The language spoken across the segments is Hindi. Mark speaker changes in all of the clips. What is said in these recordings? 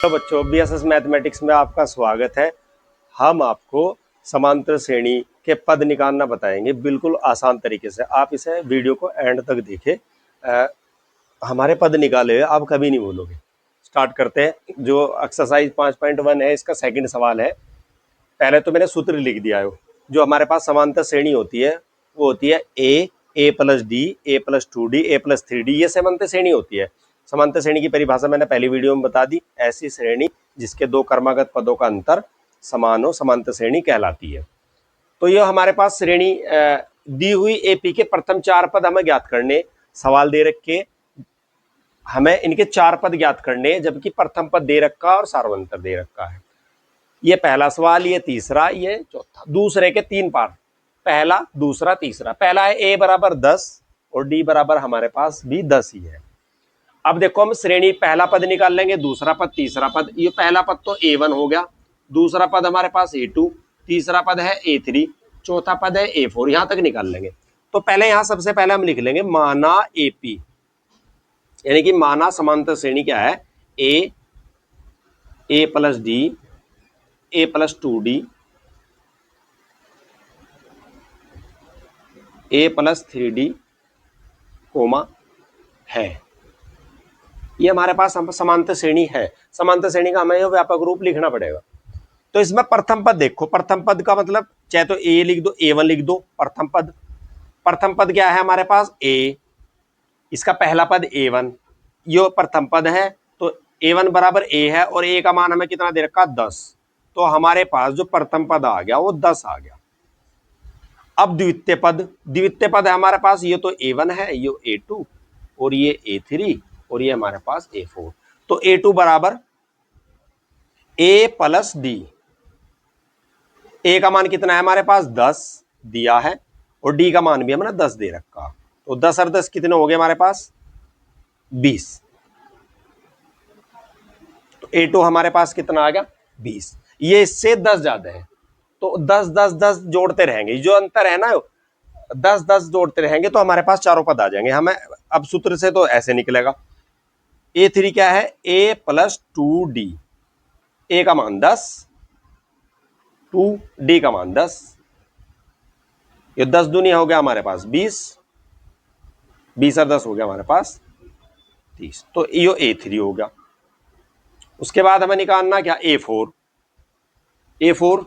Speaker 1: तो बच्चों बीएसएस मैथमेटिक्स में आपका स्वागत है। हम आपको समांतर श्रेणी के पद निकालना बताएंगे बिल्कुल आसान तरीके से। आप इसे वीडियो को एंड तक देखें। हमारे पद निकाले हुए आप कभी नहीं भूलोगे। स्टार्ट करते हैं। जो एक्सरसाइज 5.1 है, इसका सेकंड सवाल है। पहले तो मैंने सूत्र लिख दिया है। जो हमारे पास समांतर श्रेणी होती है वो होती है ए प्लस डी, ए प्लस 2d, ए प्लस 3d। ये समांतर श्रेणी होती है। समांतर श्रेणी की परिभाषा मैंने पहली वीडियो में बता दी। ऐसी श्रेणी जिसके दो क्रमागत पदों का अंतर समान हो समांतर श्रेणी कहलाती है। तो ये हमारे पास श्रेणी दी हुई एपी के प्रथम चार पद हमें ज्ञात करने। सवाल दे रखे हमें इनके चार पद ज्ञात करने, जबकि प्रथम पद दे रखा और सार्वंतर दे रखा है। ये पहला सवाल, ये तीसरा, ये चौथा। दूसरे के तीन पार्ट, पहला, दूसरा, तीसरा। पहला है ए बराबर 10 और डी बराबर हमारे पास भी 10 ही है। अब देखो हम श्रेणी पहला पद निकाल लेंगे, दूसरा पद, तीसरा पद। ये पहला पद तो A1 हो गया, दूसरा पद हमारे पास A2, तीसरा पद है A3, चौथा पद है A4। यहां तक निकाल लेंगे। तो पहले यहां सबसे पहले हम लिख लेंगे माना AP, यानी कि माना समांतर श्रेणी क्या है, ए प्लस डी, ए प्लस 2d, ए प्लस 3d कोमा है। ये हमारे पास समांतर श्रेणी है। समांतर श्रेणी का हमें व्यापक रूप लिखना पड़ेगा। तो इसमें प्रथम पद देखो, प्रथम पद का मतलब चाहे तो ए लिख दो, A1 लिख दो। प्रथम पद, प्रथम पद क्या है हमारे पास, ए, इसका पहला पद A1, यो प्रथम पद है। तो A1 बराबर A है और A का मान हमें कितना दे रखा, 10। तो हमारे पास जो प्रथम पद आ गया वो 10 आ गया। अब द्वितीय पद, द्वितीय पद है हमारे पास, ये तो A1 है, ये A2 और ये A3 और ये हमारे पास A4। तो A2 बराबर A प्लस डी। ए का मान कितना है हमारे पास, 10 दिया है और डी का मान भी हमने 10 दे रखा। तो 10 और 10 कितने हो गए हमारे पास, 20। तो A2 हमारे पास कितना आ गया, 20। ये इससे 10 ज्यादा है तो 10 10 10 जोड़ते रहेंगे। जो अंतर है ना, 10 10 जोड़ते रहेंगे तो हमारे पास चारों पद आ जाएंगे। हमें अब सूत्र से तो ऐसे निकलेगा, A3 क्या है, A प्लस 2d, ए का मान 10, 2d का मान 10। ये 10 दुनिया हो गया हमारे पास 20, 20 और 10 हो गया हमारे पास 30। तो यो A3 हो गया। उसके बाद हमें निकालना क्या, A4, A4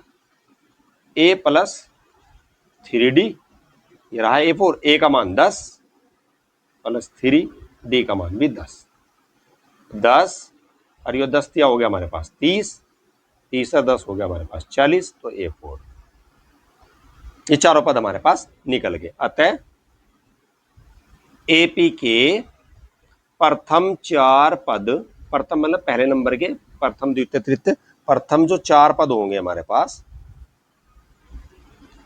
Speaker 1: A plus 3d, ये रहा A4। ए का मान 10 प्लस 3, डी का मान भी 10। 10 और ये 10 दिया हो गया हमारे पास 30, 30 और 10 हो गया हमारे पास 40। तो A4, ये चारों पद हमारे पास निकल गए। अतः एपी के प्रथम चार पद, प्रथम मतलब पहले नंबर के, प्रथम द्वितीय तृतीय, प्रथम जो चार पद होंगे हमारे पास,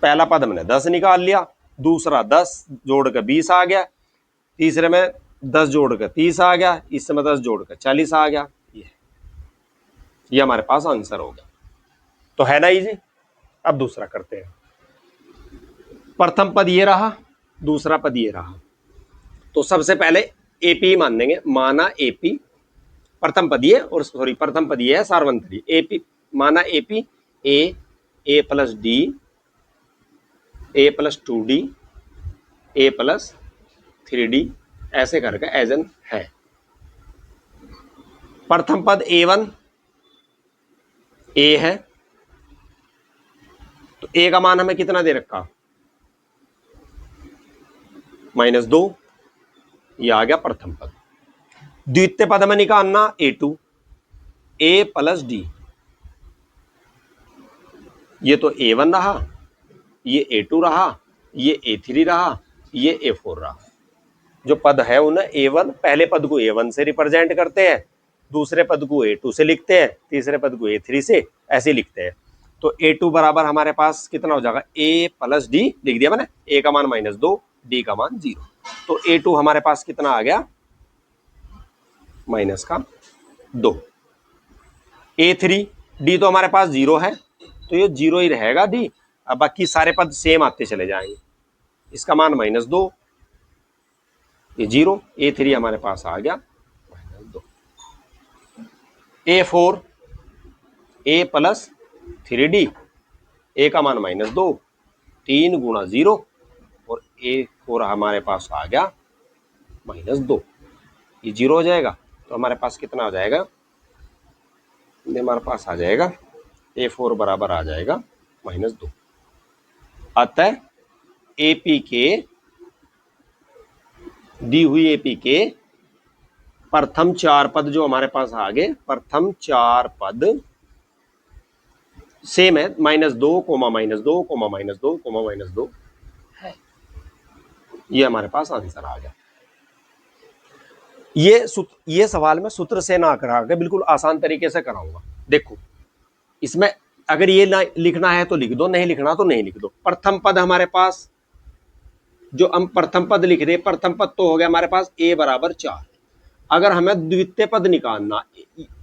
Speaker 1: पहला पद हमने 10 निकाल लिया, दूसरा 10 जोड़कर 20 आ गया, तीसरे में 10 जोड़कर 30 आ गया, इसमें 10 जोड़कर 40 आ गया। ये हमारे पास आंसर हो गया। तो है ना इजी। अब दूसरा करते हैं। प्रथम पद ये रहा, दूसरा पद ये रहा। तो सबसे पहले एपी मान लेंगे, माना एपी, प्रथम पद ये, और सॉरी प्रथम पद ये है सार्वंतरी। एपी माना एपी, ए प्लस डी, ए प्लस 2d, ए प्लस 3d, ऐसे करके एजन है। प्रथम पद A1 ए है, तो ए का मान हमें कितना दे रखा, -2, ये आ गया प्रथम पद। द्वितीय पद हमें निकालना A2, ए प्लस डी, ये तो A1 रहा, ये A2 रहा, ये A3 रहा, ये A4 रहा। जो पद है उन्हें A1, पहले पद को A1 से रिप्रेजेंट करते हैं, दूसरे पद को A2 से लिखते हैं, तीसरे पद को A3 से, ऐसे लिखते हैं। तो A2 बराबर हमारे पास कितना हो जाएगा, A प्लस डी लिख दिया मैंने, A का मान -2, D का मान 0। तो A2 हमारे पास कितना आ गया, -2। A3, D तो हमारे पास 0 है, तो ये 0 ही रहेगा D। अब बाकी सारे पद सेम आते चले जाएंगे। इसका मान -2, ये 0, A3 हमारे पास आ गया -2। A4 A plus 3D, A का मान -2, 3 गुणा 0 और A4 हमारे पास आ गया -2, ये 0 हो जाएगा। तो हमारे पास कितना आ जाएगा, हमारे पास आ जाएगा A4 बराबर आ जाएगा -2। अतः AP के दी हुई AP के प्रथम 4 पद जो हमारे पास आ गए, प्रथम 4 पद सेम है, -2, -2, -2, -2 है। ये हमारे पास आंसर आ गया। ये सवाल मैं सूत्र से ना करा के बिल्कुल आसान तरीके से कराऊंगा। देखो इसमें अगर ये लिखना है तो लिख दो, नहीं लिखना तो नहीं लिख दो। प्रथम पद हमारे पास जो हम प्रथम पद लिख रहे, प्रथम पद तो हो गया हमारे पास A बराबर 4। अगर हमें द्वितीय पद निकालना,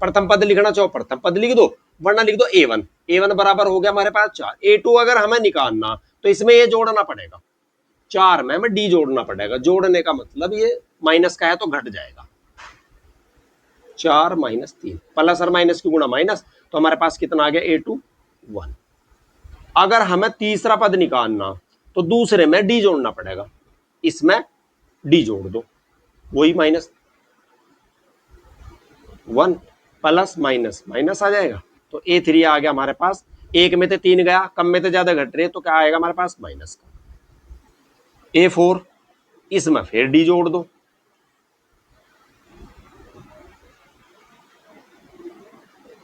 Speaker 1: प्रथम पद लिखना चाहो प्रथम पद लिख दो, वरना लिख दो A1। A1 बराबर हो गया हमारे पास 4। A2 अगर हमें निकालना तो इसमें ये जोड़ना पड़ेगा, 4 में हमें D जोड़ना पड़ेगा। जोड़ने का मतलब ये माइनस का है तो घट जाएगा, 4 - 3 प्लस और माइनस की गुणा माइनस, तो हमारे पास कितना आ गया A2 1। अगर हमें तीसरा पद निकालना तो दूसरे में D जोड़ना पड़ेगा, इसमें D जोड़ दो, वही -1 प्लस माइनस माइनस आ जाएगा। तो A3 आ गया हमारे पास, एक में से 3 गया, कम में से ज्यादा घट रहे, तो क्या आएगा हमारे पास माइनस का। A4 इसमें फिर D जोड़ दो,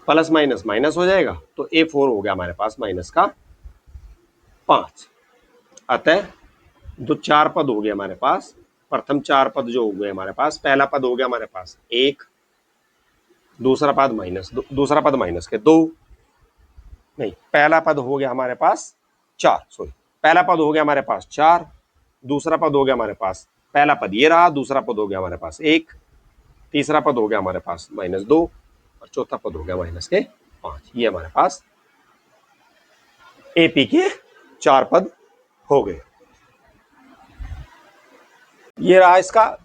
Speaker 1: प्लस माइनस माइनस हो जाएगा, तो A4 हो गया हमारे पास -5। अतः जो 4 पद हो गए हमारे पास, प्रथम 4 पद जो हो गए हमारे पास, पहला पद हो गया हमारे पास 1, दूसरा पद -2, नहीं पहला पद हो गया हमारे पास 4, सॉरी पहला पद हो गया हमारे पास 4, दूसरा पद हो गया हमारे पास, पहला पद ये रहा, दूसरा पद हो गया हमारे पास 1, तीसरा पद हो गया हमारे पास -2 और चौथा पद हो गया -5। ये हमारे पास AP के 4 पद हो गए। ये रहा इसका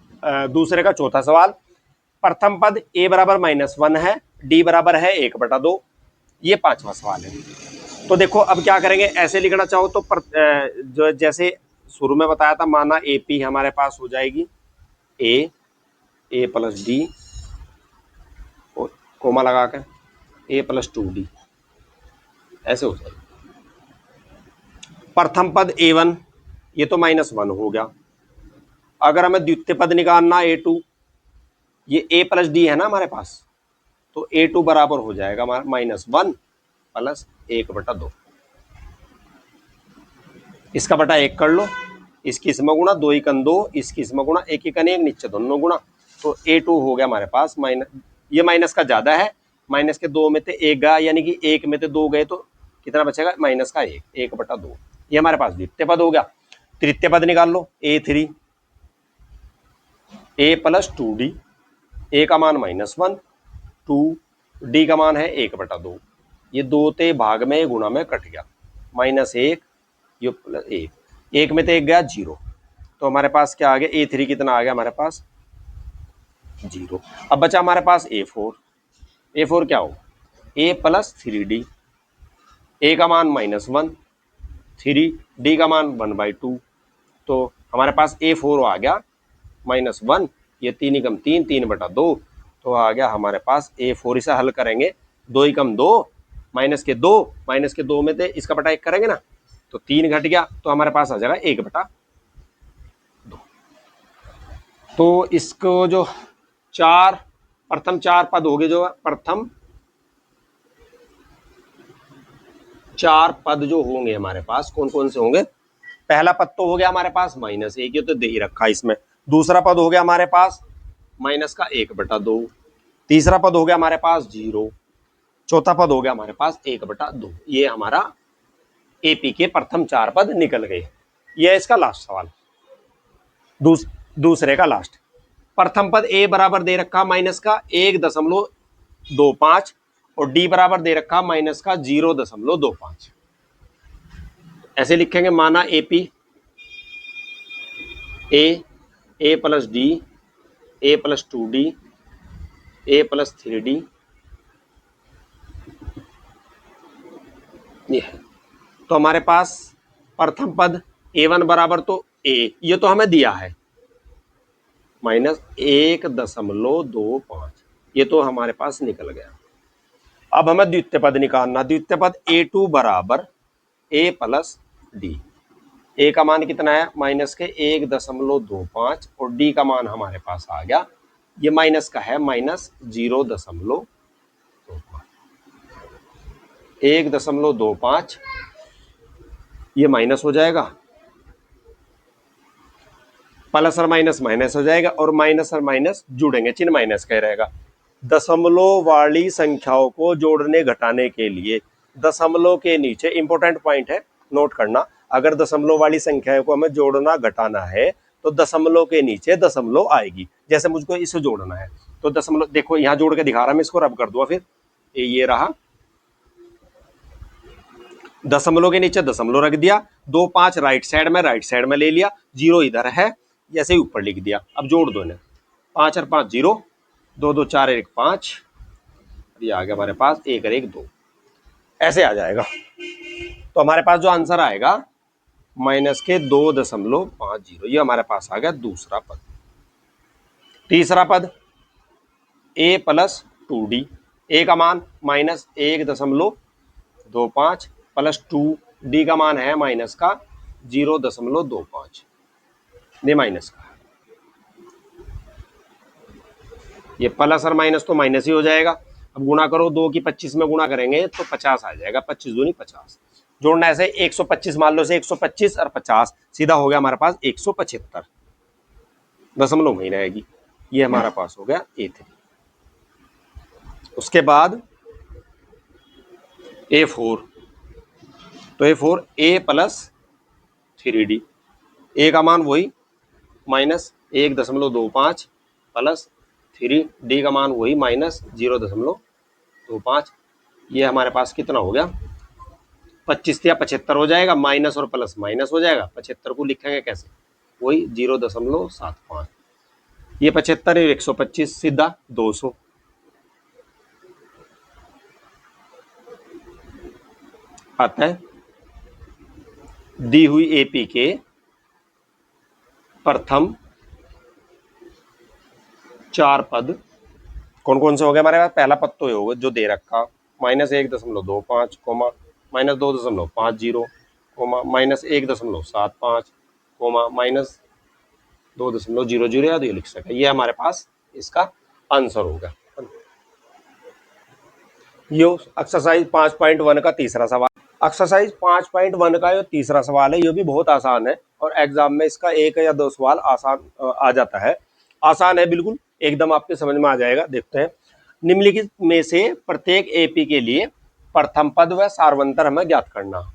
Speaker 1: दूसरे का चौथा सवाल। प्रथम पद A बराबर -1 है, D बराबर है 1/2। ये 5वां सवाल है। तो देखो अब क्या करेंगे, ऐसे लिखना चाहो तो जो जैसे शुरू में बताया था, माना AP हमारे पास हो जाएगी A प्लस D और कोमा लगा कर A प्लस 2D, ऐसे हो जाएगी। प्रथम पद A1 ये तो -1 हो गया। अगर हमें द्वितीय पद निकालना A2, ये A प्लस D है ना हमारे पास, तो A2 बराबर हो जाएगा हमारा -1 प्लस 1/2। इसका बटा 1 कर लो, इसकी इसमें गुणा, 2 × 2, इसकी इसमें गुणा, 1 × 1 नीचे दोनों गुणा, तो A2 हो गया हमारे पास ये माइनस का ज्यादा है, माइनस के 2 में से 1 गया, यानी कि 1 में से 2 गए तो कितना बचेगा -1 का 1/2। ये हमारे पास द्वितीय पद हो गया। तृतीय पद निकाल लो, A3 A plus 2D, A का मान -1, 2D का मान है 1/2। ये 2 ते भाग में गुणा में कट गया, -1 ये प्लस 1 में तो 1 गया 0, तो हमारे पास क्या आ गया A3 कितना आ गया हमारे पास 0। अब बचा हमारे पास A4 क्या होगा A प्लस 3D, A का मान -1, 3D का मान 1/2, तो हमारे पास A4 आ गया -1, ये 3 × 3 3/2, तो आ गया हमारे पास A4। इसे हल करेंगे, 2 × 2 -2 में से इसका बटा 1 करेंगे ना, तो 3 घट गया, तो हमारे पास आ जाएगा 1/2। तो इसको जो प्रथम 4 पद हो गए, जो प्रथम 4 पद जो होंगे हमारे पास कौन कौन से होंगे। पहला पद तो हो गया हमारे पास -1, ये तो दे ही रखा इसमें। दूसरा पद हो गया हमारे पास -1/2, तीसरा पद हो गया हमारे पास 0, चौथा पद हो गया हमारे पास 1/2। ये हमारा AP के प्रथम 4 पद निकल गए। ये है इसका लास्ट सवाल, दूसरे का लास्ट। प्रथम पद A बराबर दे रखा -1.25 और D बराबर दे रखा -0.25। ऐसे लिखेंगे, माना AP A plus D, A plus 2D, A plus 3D, ये है। तो हमारे पास प्रथम पद a1 बराबर तो a, ये तो हमें दिया है -1.25, ये तो हमारे पास निकल गया। अब हमें द्वितीय पद निकालना। द्वितीय पद a2 बराबर a प्लस डी। ए का मान कितना है -1.25 और डी का मान हमारे पास आ गया, ये माइनस का है -0.25, 1.25 ये माइनस हो जाएगा, प्लस और माइनस माइनस हो जाएगा और माइनस और माइनस जुड़ेंगे, चिन्ह माइनस का रहेगा। दशमलव वाली संख्याओं को जोड़ने घटाने के लिए दशमलव के नीचे, इंपॉर्टेंट पॉइंट है नोट करना, अगर दशमलव वाली संख्याओं को हमें जोड़ना घटाना है तो दशमलव के नीचे दशमलव आएगी। जैसे मुझको इसे जोड़ना है तो दशमलव, देखो यहां जोड़ के दिखा रहा, मैं इसको रब कर दूंगा, फिर ये रहा, दशमलव के नीचे दशमलव रख दिया, 2 5 राइट साइड में ले लिया, 0 इधर है, जैसे ही ऊपर लिख दिया। अब जोड़ दो इन्हें, 5 और 5 0, 2 2 4 1 5, ये आ गया हमारे पास 1 और 1 2, ऐसे आ जाएगा। तो हमारे पास जो आंसर आएगा -2.50, ये हमारे पास आ गया दूसरा पद। तीसरा पद a प्लस 2d, a का मान -1.25 प्लस 2d का मान है माइनस का 0.25, ये माइनस का, ये प्लस और माइनस तो माइनस ही हो जाएगा। अब गुणा करो, 2 की 25 में गुणा करेंगे तो 50 आ जाएगा, 25 दूनी 50, जोड़ना ऐसे 125 मान लो से 125 और 50 सीधा हो गया हमारे पास 175, दशमलव में रहेगी, ये हमारा पास हो गया A3। उसके बाद A4, तो A4 A plus 3D, A का मान वही -1.25 प्लस 3D का मान वही -0.25, ये हमारे पास कितना हो गया 25 या 75 हो जाएगा, माइनस और प्लस माइनस हो जाएगा, 75 को लिखेंगे कैसे, वही 0.75, ये 75 है 125, सीधा 200, आता है। दी हुई एपी के प्रथम 4 पद कौन कौन से हो गए हमारे पास, पहला पद तो होगा जो दे रखा -1.25, -2.50, -1.75, -2.00 याद ये लिख सके, ये हमारे पास इसका आंसर होगा। ये एक्सरसाइज 5.1 का तीसरा सवाल। एक्सरसाइज 5.1 का ये तीसरा सवाल है, ये भी बहुत आसान है और एग्जाम में इसका 1 या 2 सवाल आसान आ जाता है, आसान है बिल्कुल, एकदम आपके समझ में आ जाएगा। देखते हैं, निम्नलिखित में से प्रत्येक एपी के लिए प्रथम पद व सार्वंतर हमें ज्ञात करना।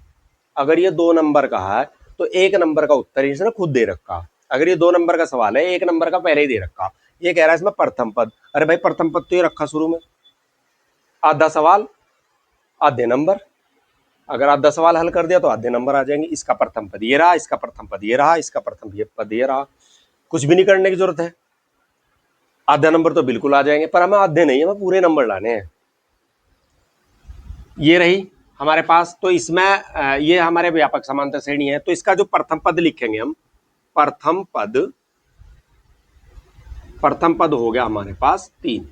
Speaker 1: अगर ये 2 नंबर का है तो 1 नंबर का उत्तर इसने खुद दे रखा, अगर ये 2 नंबर का सवाल है 1 नंबर का पहले ही दे रखा, ये कह रहा है इसमें प्रथम पद, अरे भाई प्रथम पद तो ये रखा शुरू में, आधा सवाल आधे नंबर, अगर आधा सवाल हल कर दिया तो आधे नंबर आ जाएंगे। इसका प्रथम पद ये रहा, इसका प्रथम पद ये रहा, इसका प्रथम पद ये रहा, कुछ भी नहीं करने की जरूरत है, आधा नंबर तो बिल्कुल आ जाएंगे, पर हमें आधे नहीं, हमें पूरे नंबर लाने हैं। ये रही हमारे पास, तो इसमें ये हमारे व्यापक समांतर श्रेणी है, तो इसका जो प्रथम पद लिखेंगे हम, प्रथम पद हो गया हमारे पास 3।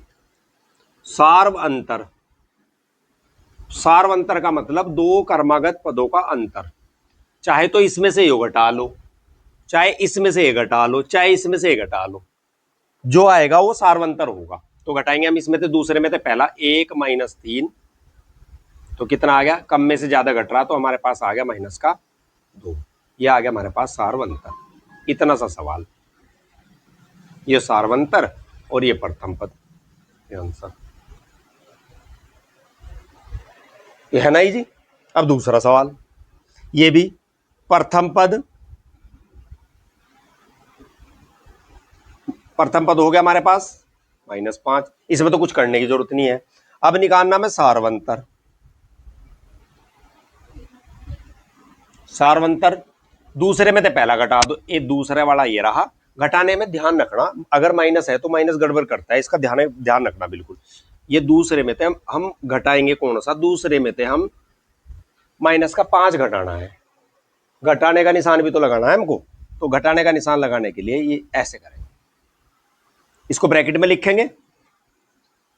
Speaker 1: सार्वअंतर, सार्वअंतर का मतलब 2 क्रमागत पदों का अंतर, चाहे तो इसमें से ये घटा लो, चाहे इसमें से ये घटा लो, चाहे इसमें से ये घटा लो, जो आएगा वो सार्वअंतर होगा। तो घटाएंगे हम, इसमें से दूसरे में से पहला 1 - 3, तो कितना आ गया, कम में से ज्यादा घट रहा, तो हमारे पास आ गया -2, ये आ गया हमारे पास सार्वअंतर। इतना सा सवाल, ये सार्वअंतर और ये प्रथम पद, ये आंसर ये है ना जी। अब दूसरा सवाल, ये भी प्रथम पद हो गया हमारे पास -5, इसमें तो कुछ करने की जरूरत नहीं है। अब निकालना में सार्वअंतर, सार्वअंतर दूसरे में तो पहला घटा दो, ये दूसरे वाला ये रहा, घटाने में ध्यान रखना, अगर माइनस है तो माइनस गड़बड़ करता है, इसका ध्यान रखना बिल्कुल। ये दूसरे में थे हम घटाएंगे कौन सा, दूसरे में थे हम माइनस का 5 घटाना है, घटाने का निशान भी तो लगाना है हमको। तो घटाने का निशान लगाने के लिए ये ऐसे करेंगे, इसको ब्रैकेट में लिखेंगे,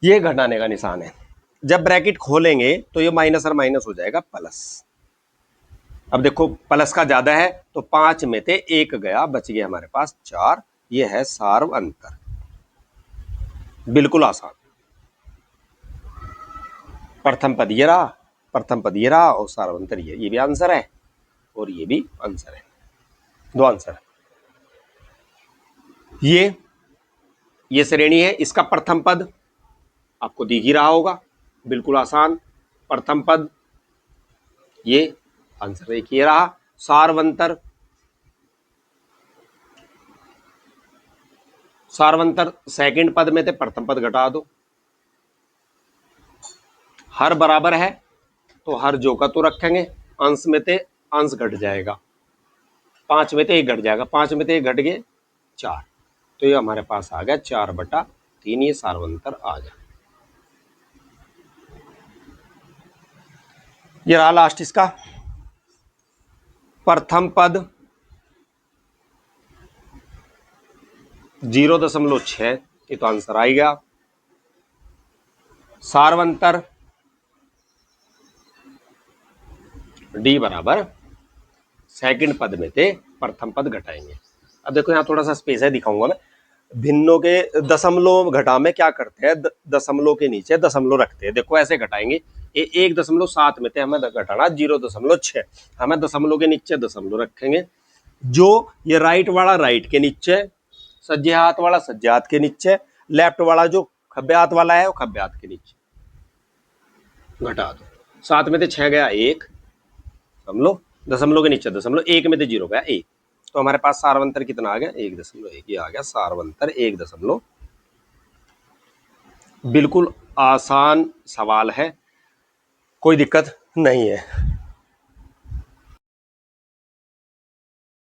Speaker 1: ये घटाने का निशान है। जब ब्रैकेट खोलेंगे तो ये माइनस और माइनस हो जाएगा प्लस। अब देखो प्लस का ज्यादा है तो 5 में से 1 गया, बच गया हमारे पास 4। ये है सार्व अंतर, बिल्कुल आसान। प्रथम पद ये रहा, प्रथम पद ये रहा और सार्व अंतर ये भी आंसर है और ये भी आंसर है, दो आंसर है। ये श्रेणी है, इसका प्रथम पद आपको दिख ही रहा होगा, बिल्कुल आसान। प्रथम पद ये आंसर एक ये रहा। सार्वंतर, सार्वंतर सेकंड पद में से प्रथम पद घटा दो। हर बराबर है तो हर जो का तो रखेंगे, अंश में से अंश घट जाएगा, 5 में से 1 घट जाएगा, 5 में से 1 घट गए 4, तो ये हमारे पास आ गया 4/3, ये सार्वंतर आ गया। ये रहा लास्ट इसका प्रथम पद 0.6, ये तो आंसर आ गया। सार्वंतर डी बराबर सेकंड पद में से प्रथम पद घटाएंगे। अब देखो यहाँ थोड़ा सा स्पेस है, दिखाऊंगा मैं। भिन्नों के दशमलव घटा में क्या करते हैं, दशमलव के नीचे दशमलव रखते हैं। देखो ऐसे घटाएंगे, ये 1.7 में से हमें घटाना 0.6, हमें दशमलव के नीचे दशमलव रखेंगे। जो ये राइट वाला राइट के नीचे, सज्जे हाथ वाला सज्जे हाथ के नीचे, लेफ्ट वाला जो खब्बे हाथ वाला है वो खब्बे हाथ के नीचे घटा दो। 7 में से 6 गया 1, समझ दशमलव के नीचे दशमलव, 1 में से 0 गया 1, तो हमारे पास सार्वंतर कितना आ गया 1.1, ये आ गया सार्वंतर 1.1। बिल्कुल आसान सवाल है, कोई दिक्कत नहीं है।